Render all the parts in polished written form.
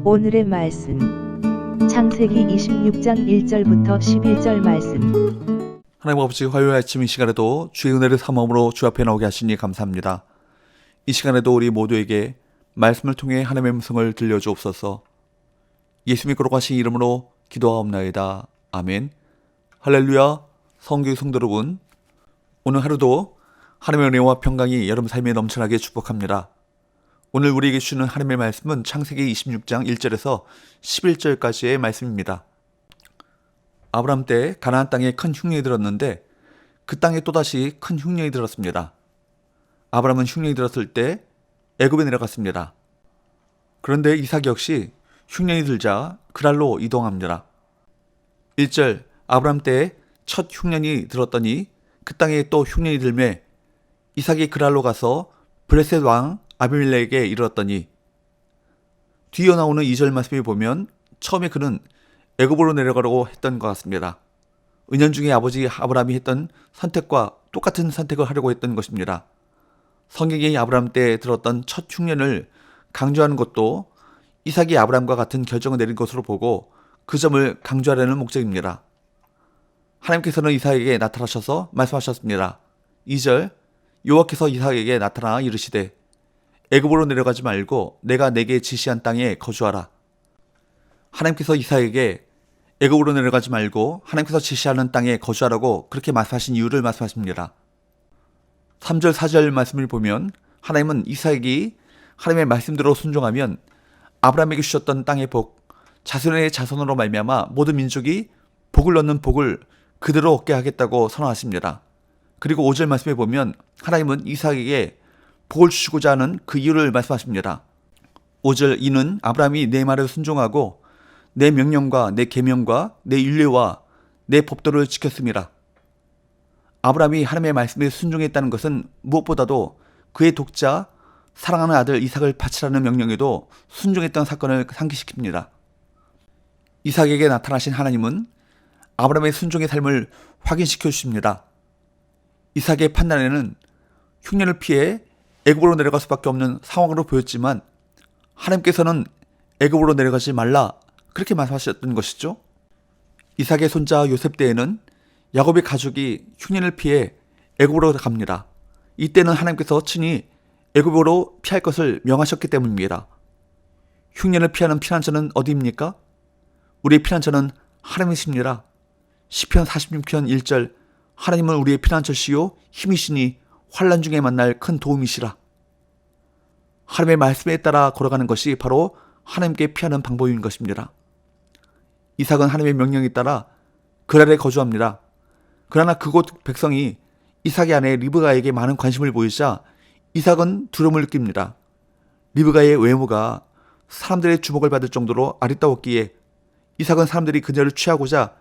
오늘의 말씀 창세기 26장 1절부터 11절 말씀. 하나님 아버지, 화요일 아침 이 시간에도 주의 은혜를 삼음으로 주 앞에 나오게 하시니 감사합니다. 이 시간에도 우리 모두에게 말씀을 통해 하나님의 음성을 들려주옵소서. 예수 믿고 가신 이름으로 기도하옵나이다. 아멘. 할렐루야. 성교의 성도 여러분, 오늘 하루도 하나님의 은혜와 평강이 여러분 삶에 넘쳐나게 축복합니다. 오늘 우리에게 주시는 하나님의 말씀은 창세기 26장 1절에서 11절까지의 말씀입니다. 아브라함 때 가나안 땅에 큰 흉년이 들었는데 그 땅에 또다시 큰 흉년이 들었습니다. 아브라함은 흉년이 들었을 때 애굽에 내려갔습니다. 그런데 이삭 역시 흉년이 들자 그랄로 이동합니다. 1절, 아브라함 때에 첫 흉년이 들었더니 그 땅에 또 흉년이 들매 이삭이 그랄로 가서 블레셋 왕 아비멜렉에게 이르렀더니, 뒤이어 나오는 2절 말씀에 보면 처음에 그는 애굽으로 내려가려고 했던 것 같습니다. 은연중에 아버지 아브라함이 했던 선택과 똑같은 선택을 하려고 했던 것입니다. 성경이 아브라함 때 들었던 첫 흉년을 강조하는 것도 이삭이 아브라함과 같은 결정을 내린 것으로 보고 그 점을 강조하려는 목적입니다. 하나님께서는 이삭에게 나타나셔서 말씀하셨습니다. 2절, 여호와께서 이삭에게 나타나 이르시되 애굽으로 내려가지 말고 내가 내게 지시한 땅에 거주하라. 하나님께서 이삭에게 애굽으로 내려가지 말고 하나님께서 지시하는 땅에 거주하라고 그렇게 말씀하신 이유를 말씀하십니다. 3절 4절 말씀을 보면 하나님은 이삭이 하나님의 말씀대로 순종하면 아브라함에게 주셨던 땅의 복, 자손의 자손으로 말미암아 모든 민족이 복을 얻는 복을 그대로 얻게 하겠다고 선언하십니다. 그리고 5절 말씀에 보면 하나님은 이삭에게 복을 주시고자 하는 그 이유를 말씀하십니다. 5절, 이는 아브라함이 내 말을 순종하고 내 명령과 내 계명과 내 율례와 내 법도를 지켰음이라. 아브라함이 하나님의 말씀에 순종했다는 것은 무엇보다도 그의 독자 사랑하는 아들 이삭을 바치라는 명령에도 순종했던 사건을 상기시킵니다. 이삭에게 나타나신 하나님은 아브라함의 순종의 삶을 확인시켜 주십니다. 이삭의 판단에는 흉년을 피해 애굽으로 내려갈 수밖에 없는 상황으로 보였지만 하나님께서는 애굽으로 내려가지 말라 그렇게 말씀하셨던 것이죠. 이삭의 손자 요셉 때에는 야곱의 가족이 흉년을 피해 애굽으로 갑니다. 이때는 하나님께서 친히 애굽으로 피할 것을 명하셨기 때문입니다. 흉년을 피하는 피난처는 어디입니까? 우리의 피난처는 하나님이십니다. 시편 46편 1절, 하나님은 우리의 피난처시요 힘이시니 환난 중에 만날 큰 도움이시라. 하나님의 말씀에 따라 걸어가는 것이 바로 하나님께 피하는 방법인 것입니다. 이삭은 하나님의 명령에 따라 그랄에 거주합니다. 그러나 그곳 백성이 이삭의 아내 리브가에게 많은 관심을 보이자 이삭은 두려움을 느낍니다. 리브가의 외모가 사람들의 주목을 받을 정도로 아리따웠기에 이삭은 사람들이 그녀를 취하고자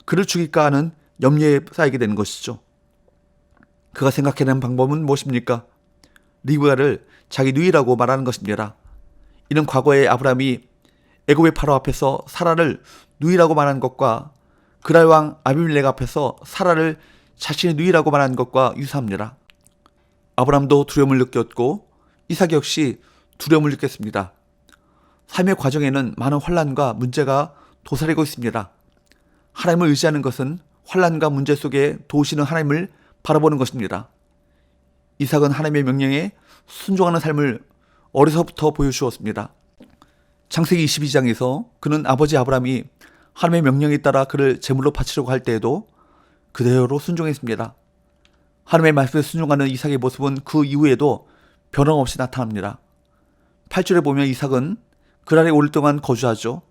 그를 죽일까 하는 염려에 쌓이게 되는 것이죠. 그가 생각해낸 방법은 무엇입니까? 리브가를 자기 누이라고 말하는 것입니다. 이는 과거에 아브라함이 애굽의 바로 앞에서 사라를 누이라고 말한 것과 그랄 왕 아비멜렉 앞에서 사라를 자신의 누이라고 말한 것과 유사합니다. 아브라함도 두려움을 느꼈고 이삭 역시 두려움을 느꼈습니다. 삶의 과정에는 많은 환난과 문제가 도사리고 있습니다. 하나님을 의지하는 것은 환난과 문제 속에 도우시는 하나님을 바라보는 것입니다. 이삭은 하나님의 명령에 순종하는 삶을 어려서부터 보여주었습니다. 창세기 22장에서 그는 아버지 아브라함이 하나님의 명령에 따라 그를 제물로 바치려고 할 때에도 그대로 순종했습니다. 하나님의 말씀에 순종하는 이삭의 모습은 그 이후에도 변함없이 나타납니다. 8절에 보면 이삭은 그랄에 오랫동안 거주하죠.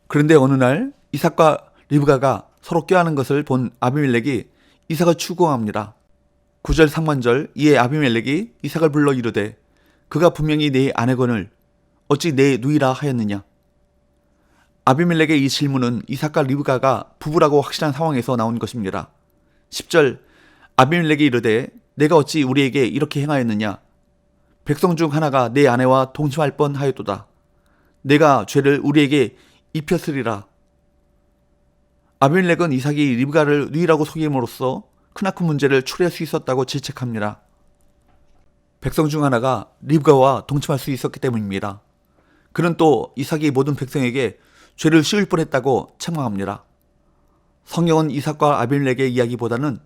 그런데 어느 날 이삭과 리브가가 서로 껴안은 것을 본 아비멜렉이 이삭을 추궁합니다. 9절 상반절, 이에 아비멜렉이 이삭을 불러 이르되 그가 분명히 내 아내거늘 어찌 내 누이라 하였느냐. 아비멜렉의 이 질문은 이삭과 리브가가 부부라고 확신한 상황에서 나온 것입니다. 10절, 아비멜렉이 이르되 내가 어찌 우리에게 이렇게 행하였느냐. 백성 중 하나가 내 아내와 동침할 뻔하였도다. 내가 죄를 우리에게 입혔으리라. 아비멜렉은 이삭이 리브가를 누이라고 속임으로써 크나큰 문제를 초래할 수 있었다고 질책합니다. 백성 중 하나가 리브가와 동침할 수 있었기 때문입니다. 그는 또 이삭이 모든 백성에게 죄를 씌울 뻔했다고 책망합니다. 성경은 이삭과 아비멜렉의 이야기보다는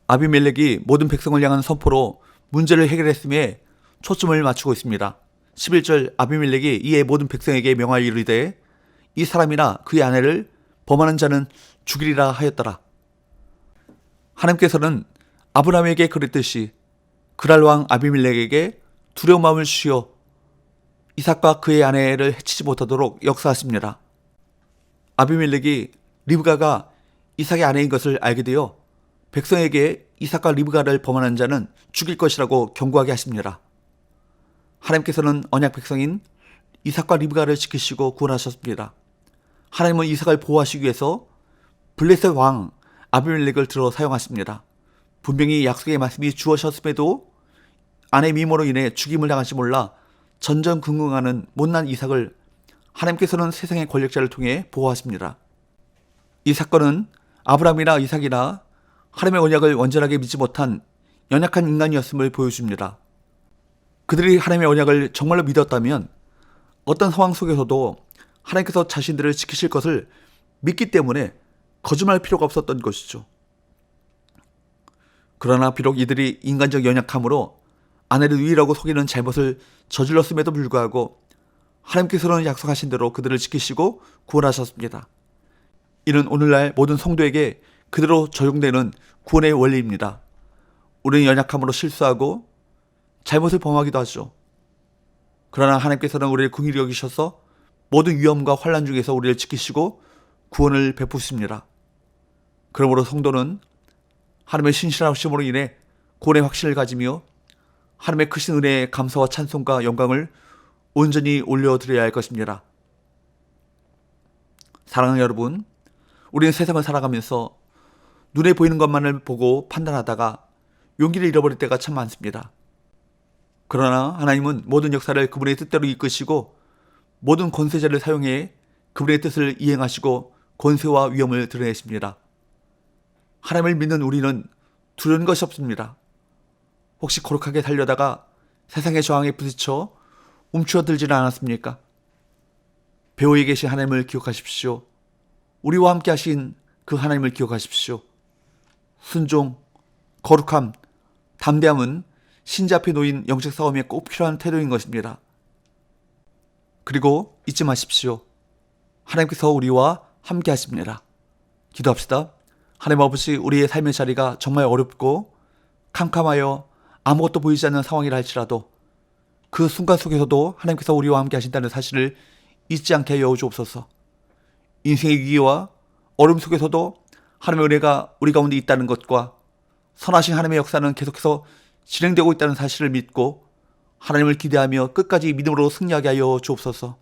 아비멜렉이 모든 백성을 향한 선포로 문제를 해결했음에 초점을 맞추고 있습니다. 11절 아비멜렉이 이에 모든 백성에게 명하여 이르되 이 사람이나 그의 아내를 범하는 자는 죽이리라 하였더라. 하나님께서는 아브라함에게 그랬듯이 그랄 왕 아비멜렉에게 두려운 마음을 주시어 이삭과 그의 아내를 해치지 못하도록 역사하십니다. 아비멜렉이 리브가가 이삭의 아내인 것을 알게 되어 백성에게 이삭과 리브가를 범하는 자는 죽일 것이라고 경고하게 하십니다. 하나님께서는 언약 백성인 이삭과 리브가를 지키시고 구원하셨습니다. 하나님은 이삭을 보호하시기 위해서 블레셋 왕 아비멜렉을 들어 사용하십니다. 분명히 약속의 말씀이 주어졌음에도 아내 미모로 인해 죽임을 당할지 몰라 전전긍긍하는 못난 이삭을 하나님께서는 세상의 권력자를 통해 보호하십니다. 이 사건은 아브라함이나 이삭이나 하나님의 언약을 온전하게 믿지 못한 연약한 인간이었음을 보여줍니다. 그들이 하나님의 언약을 정말로 믿었다면 어떤 상황 속에서도 하나님께서 자신들을 지키실 것을 믿기 때문에 거짓말할 필요가 없었던 것이죠. 그러나 비록 이들이 인간적 연약함으로 아내를 유일하고 속이는 잘못을 저질렀음에도 불구하고 하나님께서는 약속하신 대로 그들을 지키시고 구원하셨습니다. 이는 오늘날 모든 성도에게 그대로 적용되는 구원의 원리입니다. 우리는 연약함으로 실수하고 잘못을 범하기도 하죠. 그러나 하나님께서는 우리를 긍휼히 여기셔서 모든 위험과 환난 중에서 우리를 지키시고 구원을 베푸십니다. 그러므로 성도는 하나님의 신실하심으로 인해 구원의 확신을 가지며 하나님의 크신 은혜에 감사와 찬송과 영광을 온전히 올려드려야 할 것입니다. 사랑하는 여러분, 우리는 세상을 살아가면서 눈에 보이는 것만을 보고 판단하다가 용기를 잃어버릴 때가 참 많습니다. 그러나 하나님은 모든 역사를 그분의 뜻대로 이끄시고 모든 권세자를 사용해 그분의 뜻을 이행하시고 권세와 위엄을 드러내십니다. 하나님을 믿는 우리는 두려운 것이 없습니다. 혹시 거룩하게 살려다가 세상의 저항에 부딪혀 움츠러들지는 않았습니까? 배후에 계신 하나님을 기억하십시오. 우리와 함께 하신 그 하나님을 기억하십시오. 순종, 거룩함, 담대함은 신자 앞에 놓인 영적 싸움에 꼭 필요한 태도인 것입니다. 그리고 잊지 마십시오. 하나님께서 우리와 함께 하십니다. 기도합시다. 하나님 아버지, 우리의 삶의 자리가 정말 어렵고 캄캄하여 아무것도 보이지 않는 상황이라 할지라도 그 순간 속에서도 하나님께서 우리와 함께 하신다는 사실을 잊지 않게 하여 주옵소서. 인생의 위기와 어려움 속에서도 하나님의 은혜가 우리 가운데 있다는 것과 선하신 하나님의 역사는 계속해서 진행되고 있다는 사실을 믿고 하나님을 기대하며 끝까지 믿음으로 승리하게 하여 주옵소서.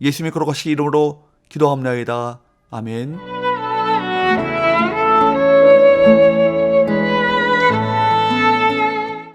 예수님의 거룩하신 이름으로 기도합나이다. 아멘.